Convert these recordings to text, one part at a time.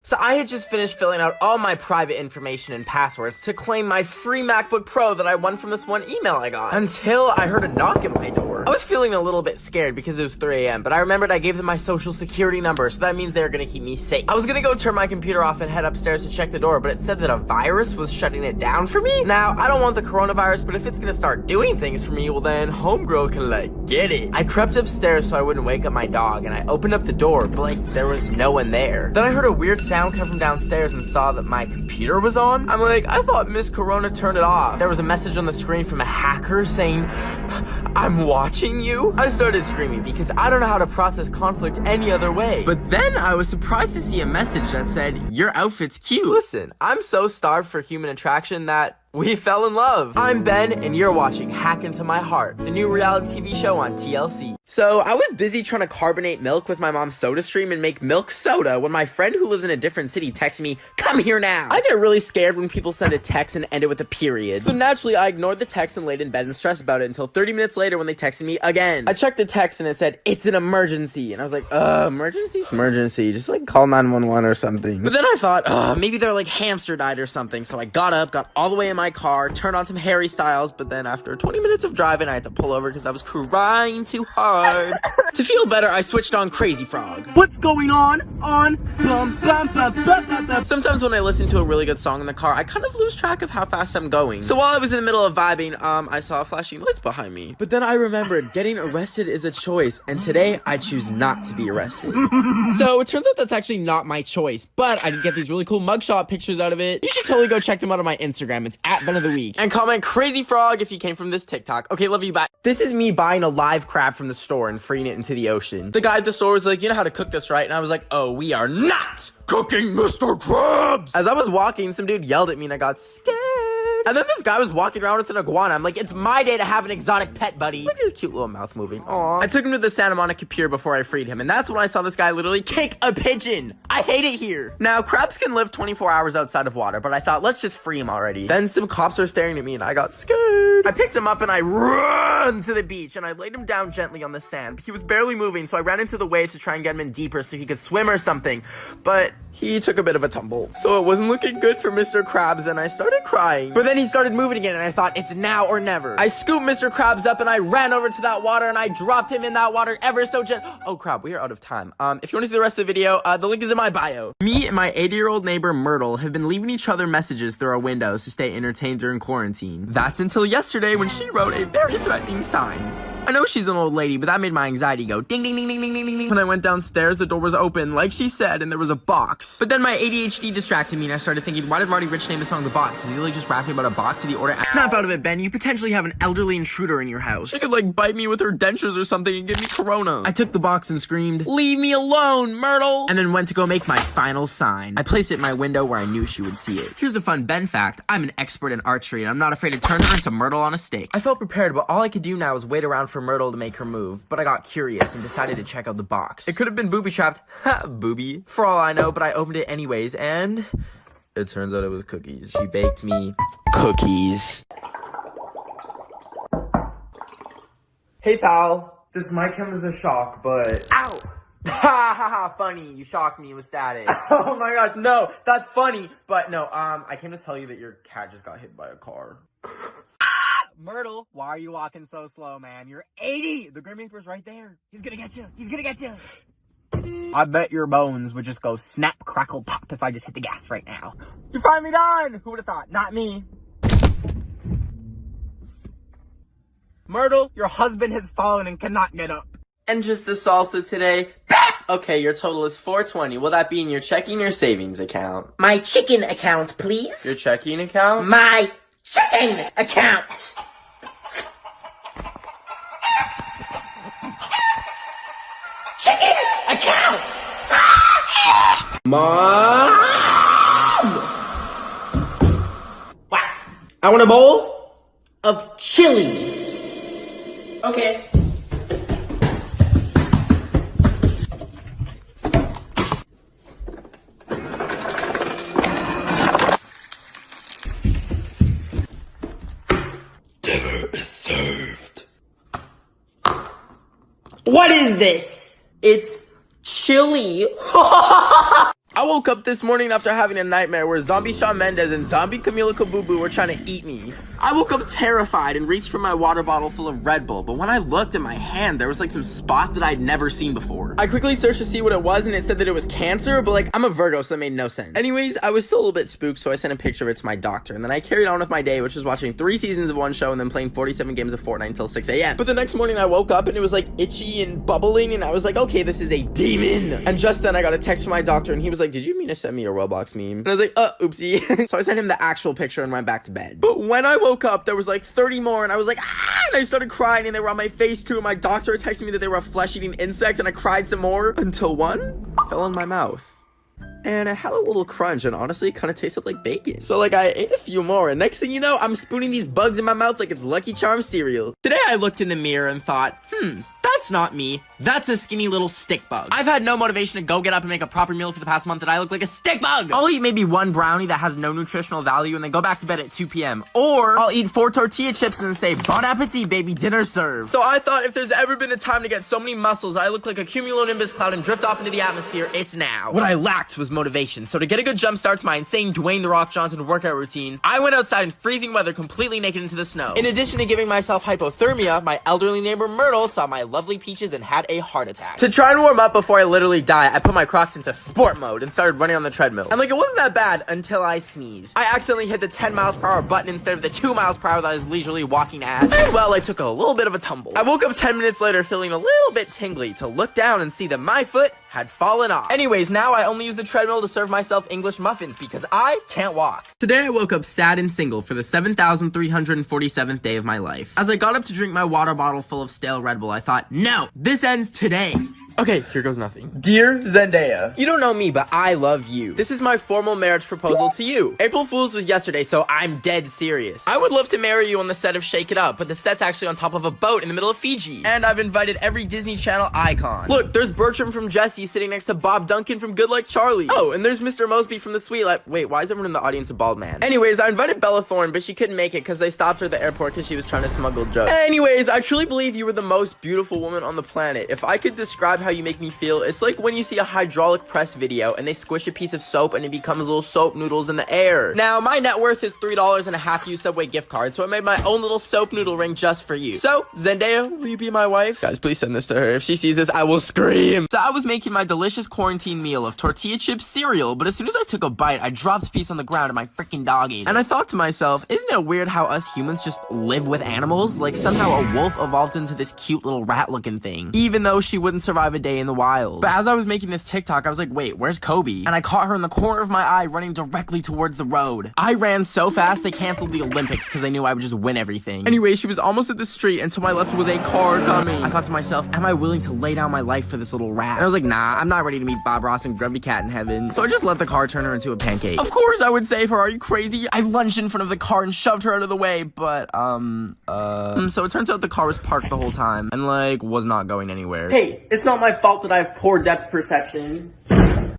So I had just finished filling out all my private information and passwords to claim my free MacBook Pro that I won from this one email I got. Until I heard a knock at my door. I was feeling a little bit scared because it was 3 a.m., but I remembered I gave them my social security number, so that means they were gonna keep me safe. I was gonna go turn my computer off and head upstairs to check the door, but it said that a virus was shutting it down for me. Now, I don't want the coronavirus, but if it's gonna start doing things for me, well then, homegirl can like, get it. I crept upstairs so I wouldn't wake up my dog, and I opened up the door, but like, there was no one there. Then I heard a weird sound come from downstairs and saw that my computer was on. I'm like, I thought Miss Corona turned it off. There was a message on the screen from a hacker saying, I'm watching you. I started screaming because I don't know how to process conflict any other way. But then I was surprised to see a message that said, your outfit's cute. Listen, I'm so starved for human attraction that we fell in love. I'm Ben, and you're watching Hack Into My Heart, the new reality TV show on TLC. So I was busy trying to carbonate milk with my mom's soda stream and make milk soda when my friend who lives in a different city texted me, come here now. I get really scared when people send a text and end it with a period. So naturally, I ignored the text and laid in bed and stressed about it until 30 minutes later when they texted me again. I checked the text and it said, it's an emergency. And I was like, emergency? Emergency. Just like call 911 or something. But then I thought, maybe their like hamster died or something. So I got up, got all the way in my car, turned on some Harry Styles, but then after 20 minutes of driving, I had to pull over because I was crying too hard. To feel better, I switched on Crazy Frog. What's going on? Sometimes when I listen to a really good song in the car, I kind of lose track of how fast I'm going. So while I was in the middle of vibing, I saw flashing lights behind me. But then I remembered getting arrested is a choice, and today I choose not to be arrested. So it turns out that's actually not my choice, but I did get these really cool mugshot pictures out of it. You should totally go check them out on my Instagram. It's at BENOFTHEWEEK. And comment Crazy Frog if you came from this TikTok. Okay, love you, bye. This is me buying a live crab from the store and freeing it into the ocean. The guy at the store was like, you know how to cook this, right? And I was like, oh, we are not cooking Mr. Krabs. As I was walking, some dude yelled at me and I got scared. And then this guy was walking around with an iguana. I'm like, it's my day to have an exotic pet, buddy. Look at his cute little mouth moving. Aww. I took him to the Santa Monica Pier before I freed him, and that's when I saw this guy literally kick a pigeon. I hate it here. Now, crabs can live 24 hours outside of water, but I thought, let's just free him already. Then some cops were staring at me, and I got scared. I picked him up, and I ran to the beach, and I laid him down gently on the sand. He was barely moving, so I ran into the waves to try and get him in deeper so he could swim or something. But he took a bit of a tumble. So it wasn't looking good for Mr. Krabs, and I started crying. But then he started moving again, and I thought, it's now or never. I scooped Mr. Krabs up, and I ran over to that water, and I dropped him in that water ever so gently. Oh, crap, we are out of time. If you want to see the rest of the video, the link is in my bio. Me and my 80-year-old neighbor, Myrtle, have been leaving each other messages through our windows to stay entertained during quarantine. That's until yesterday when she wrote a very threatening sign. I know she's an old lady, but that made my anxiety go ding, ding, ding, ding, ding, ding, ding. When I went downstairs, the door was open, like she said, and there was a box. But then my ADHD distracted me, and I started thinking, why did Roddy Ricch name the song The Box? Is he really just rapping about a box? Did he order? Snap out of it, Ben. You potentially have an elderly intruder in your house. She could, like, bite me with her dentures or something and give me corona. I took the box and screamed, leave me alone, Myrtle! And then went to go make my final sign. I placed it in my window where I knew she would see it. Here's a fun Ben fact. I'm an expert in archery, and I'm not afraid to turn her into Myrtle on a stake. I felt prepared, but all I could do now was wait around for Myrtle to make her move. But I got curious and decided to check out the box. It could have been booby-trapped. Ha, booby. For all I know, but I opened it anyways, and it turns out it was cookies. She baked me cookies. Hey, pal. This might come as a shock, but... Ow! Ha ha ha, funny. You shocked me with static. Oh my gosh, no, that's funny. But no, I came to tell you that your cat just got hit by a car. Myrtle, why are you walking so slow, man? You're 80! The Grim Reaper's right there. He's gonna get you. He's gonna get you. I bet your bones would just go snap, crackle, pop if I just hit the gas right now. You're finally done! Who would have thought? Not me. Myrtle, your husband has fallen and cannot get up. And just the salsa today. Okay, your total is $420. Will that be in your checking or savings account? My chicken account, please. Your checking account? My chicken account. Chicken account. Mom! What? I want a bowl Of chili. Okay. Dinner is served. What is this? It's chili. I woke up this morning after having a nightmare where zombie Shawn Mendes and zombie Camila Caboo were trying to eat me. I woke up terrified and reached for my water bottle full of Red Bull, but when I looked at my hand, there was like some spot that I'd never seen before. I quickly searched to see what it was and it said that it was cancer, but like I'm a Virgo, so that made no sense. Anyways, I was still a little bit spooked, so I sent a picture of it to my doctor, and then I carried on with my day, which was watching 3 seasons of one show and then playing 47 games of Fortnite until 6 a.m. But the next morning I woke up and it was like itchy and bubbling, and I was like, okay, this is a demon. And just then I got a text from my doctor and he was like, did you mean to send me a Roblox meme? And I was like, oopsie. So I sent him the actual picture and went back to bed. But when I woke up, there was like 30 more, and I was like, ah, and I started crying, and they were on my face too, and my doctor texted me that they were a flesh-eating insect, and I cried some more until one fell in my mouth. And it had a little crunch, and honestly, it kind of tasted like bacon. So like I ate a few more, and next thing you know, I'm spooning these bugs in my mouth like it's Lucky Charms cereal. Today I looked in the mirror and thought, that's not me. That's a skinny little stick bug. I've had no motivation to go get up and make a proper meal for the past month, and I look like a stick bug. I'll eat maybe one brownie that has no nutritional value and then go back to bed at 2 p.m. Or I'll eat 4 tortilla chips and then say, bon appetit, baby, dinner served. So I thought if there's ever been a time to get so many muscles that I look like a cumulonimbus cloud and drift off into the atmosphere, it's now. What I lacked was motivation. So to get a good jump start to my insane Dwayne The Rock Johnson workout routine, I went outside in freezing weather completely naked into the snow. In addition to giving myself hypothermia, my elderly neighbor Myrtle saw my lovely peaches and had a heart attack. To try and warm up before I literally die, I put my Crocs into sport mode and started running on the treadmill. And like, it wasn't that bad until I sneezed. I accidentally hit the 10 miles per hour button instead of the 2 miles per hour that I was leisurely walking at. And well, I took a little bit of a tumble. I woke up 10 minutes later feeling a little bit tingly to look down and see that my foot had fallen off. Anyways, now I only use the treadmill to serve myself English muffins because I can't walk. Today I woke up sad and single for the 7,347th day of my life. As I got up to drink my water bottle full of stale Red Bull, I thought, no, this ends today. Okay, here goes nothing. Dear Zendaya, you don't know me, but I love you. This is my formal marriage proposal to you. April Fool's was yesterday, so I'm dead serious. I would love to marry you on the set of Shake It Up, but the set's actually on top of a boat in the middle of Fiji. And I've invited every Disney Channel icon. Look, there's Bertram from Jessie sitting next to Bob Duncan from Good Luck Charlie. Oh, and there's Mr. Mosby from The Sweet Life. Wait, why is everyone in the audience a bald man? Anyways, I invited Bella Thorne, but she couldn't make it because they stopped her at the airport because she was trying to smuggle jokes. Anyways, I truly believe you were the most beautiful woman on the planet. If I could describe how you make me feel, it's like when you see a hydraulic press video and they squish a piece of soap and it becomes little soap noodles in the air. Now, my net worth is $3 and a half-used Subway gift card, so I made my own little soap noodle ring just for you. So, Zendaya, will you be my wife? Guys, please send this to her. If she sees this, I will scream. So I was making my delicious quarantine meal of tortilla chip cereal, but as soon as I took a bite, I dropped a piece on the ground and my freaking dog ate it. And I thought to myself, isn't it weird how us humans just live with animals? Like somehow a wolf evolved into this cute little rat-looking thing, even though she wouldn't survive a day in the wild. But as I was making this TikTok, I was like, wait, where's Kobe? And I caught her in the corner of my eye running directly towards the road. I ran so fast they canceled the Olympics because they knew I would just win everything. Anyway, she was almost at the street and to my left was a car coming. I thought to myself, am I willing to lay down my life for this little rat? And I was like, nah, I'm not ready to meet Bob Ross and Grumpy Cat in heaven. So I just let the car turn her into a pancake. Of course I would save her, are you crazy? I lunged in front of the car and shoved her out of the way, but, so it turns out the car was parked the whole time and, like, was not going anywhere. Hey, it's not my fault that I have poor depth perception.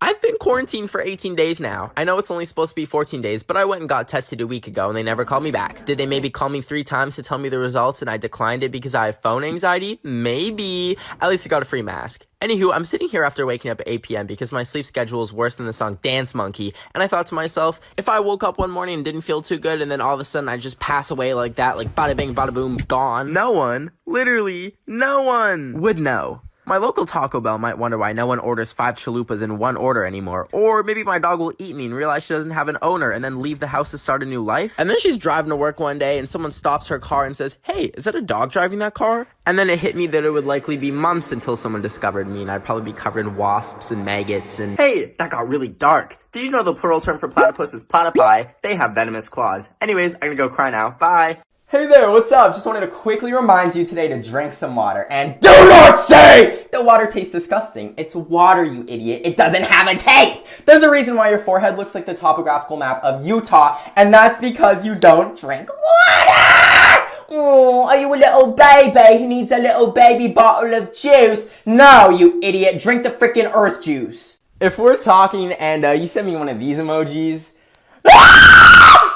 I've been quarantined for 18 days now. I know it's only supposed to be 14 days, but I went and got tested a week ago and they never called me back. Did they maybe call me 3 times to tell me the results and I declined it because I have phone anxiety? Maybe. At least I got a free mask. Anywho, I'm sitting here after waking up at 8 p.m. because my sleep schedule is worse than the song Dance Monkey, and I thought to myself, if I woke up one morning and didn't feel too good and then all of a sudden I just pass away like that, like bada bing, bada boom, gone, no one, literally no one, would know. My local Taco Bell might wonder why no one orders 5 chalupas in one order anymore. Or maybe my dog will eat me and realize she doesn't have an owner and then leave the house to start a new life. And then she's driving to work one day and someone stops her car and says, hey, is that a dog driving that car? And then it hit me that it would likely be months until someone discovered me and I'd probably be covered in wasps and maggots and... Hey, that got really dark. Did you know the plural term for platypus is platypi? They have venomous claws. Anyways, I'm gonna go cry now. Bye. Hey there, what's up? Just wanted to quickly remind you today to drink some water. And do not say the water tastes disgusting. It's water, you idiot. It doesn't have a taste. There's a reason why your forehead looks like the topographical map of Utah, and that's because you don't drink water. Oh, are you a little baby who needs a little baby bottle of juice? No, you idiot. Drink the freaking earth juice. If we're talking and you send me one of these emojis...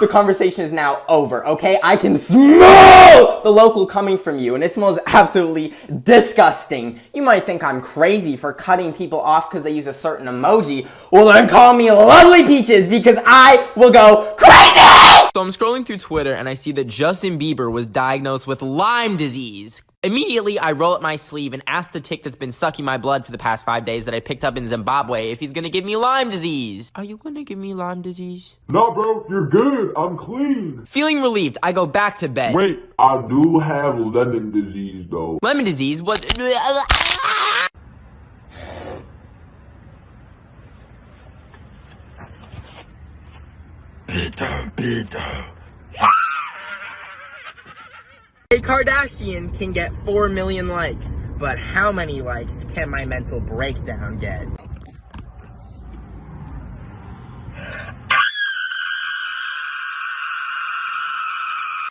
The conversation is now over, okay? I can smell the local coming from you, and it smells absolutely disgusting. You might think I'm crazy for cutting people off because they use a certain emoji. Well, then call me Lovely Peaches, because I will go crazy! So I'm scrolling through Twitter and I see that Justin Bieber was diagnosed with Lyme disease. Immediately, I roll up my sleeve and ask the tick that's been sucking my blood for the past 5 days that I picked up in Zimbabwe if he's gonna give me Lyme disease. Are you gonna give me Lyme disease? No, bro, you're good. I'm clean. Feeling relieved, I go back to bed. Wait, I do have lemon disease, though. Lemon disease? What? Bitter. A Kardashian can get 4 million likes, but how many likes can my mental breakdown get?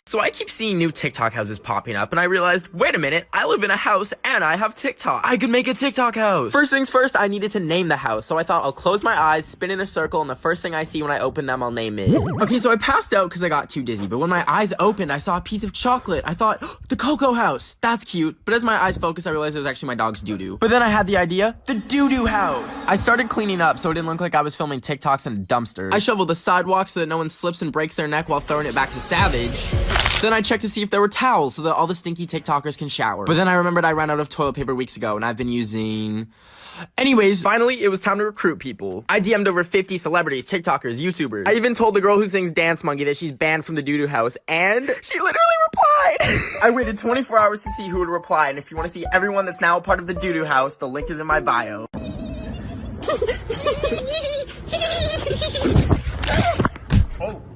So I keep seeing new TikTok houses popping up, and I realized, wait a minute, I live in a house and I have TikTok. I could make a TikTok house. First things first, I needed to name the house, so I thought I'll close my eyes, spin in a circle, and the first thing I see when I open them, I'll name it. Okay, so I passed out because I got too dizzy, but when my eyes opened, I saw a piece of chocolate. I thought, the Cocoa House. That's cute. But as my eyes focused, I realized it was actually my dog's doo-doo. But then I had the idea, the doo-doo house. I started cleaning up so it didn't look like I was filming TikToks in a dumpster. I shoveled the sidewalk so that no one slips and breaks their neck while throwing it back to Savage. Then I checked to see if there were towels so that all the stinky TikTokers can shower. But then I remembered I ran out of toilet paper weeks ago and I've been using... Anyways, finally, it was time to recruit people. I DM'd over 50 celebrities, TikTokers, YouTubers. I even told the girl who sings Dance Monkey that she's banned from the doo-doo house, and she literally replied. I waited 24 hours to see who would reply, and if you want to see everyone that's now a part of the doo-doo house, the link is in my bio.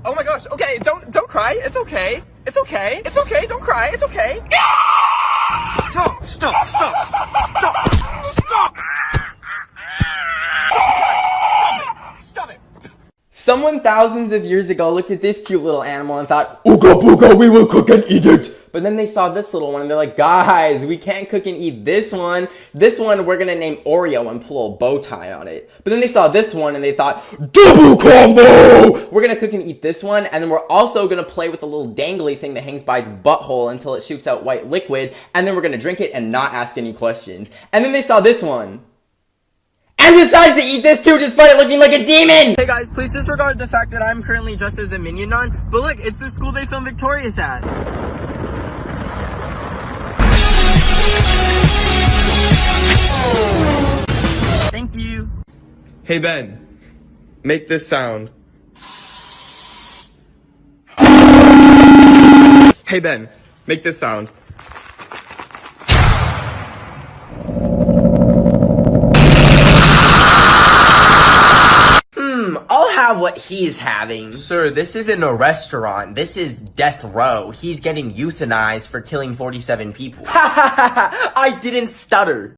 Oh my gosh, okay, don't cry, it's okay. It's okay, it's okay, don't cry, it's okay. Stop, stop, stop, stop, stop! Stop it! Someone thousands of years ago looked at this cute little animal and thought, "Ooga booga, we will cook and eat it." But then they saw this little one and they're like, "Guys, we can't cook and eat this one. This one we're gonna name Oreo and pull a bow tie on it." But then they saw this one and they thought, "Double combo! We're gonna cook and eat this one, and then we're also gonna play with the little dangly thing that hangs by its butthole until it shoots out white liquid, and then we're gonna drink it and not ask any questions." And then they saw this one and decided to eat this too, despite it looking like a demon! Hey guys, please disregard the fact that I'm currently dressed as a Minion Nun, but look, it's the school they filmed Victorious at. Thank you. Hey Ben, make this sound. Hey Ben, make this sound. I'll have what he's having. Sir, this isn't a restaurant. This is death row. He's getting euthanized for killing 47 people. I didn't stutter.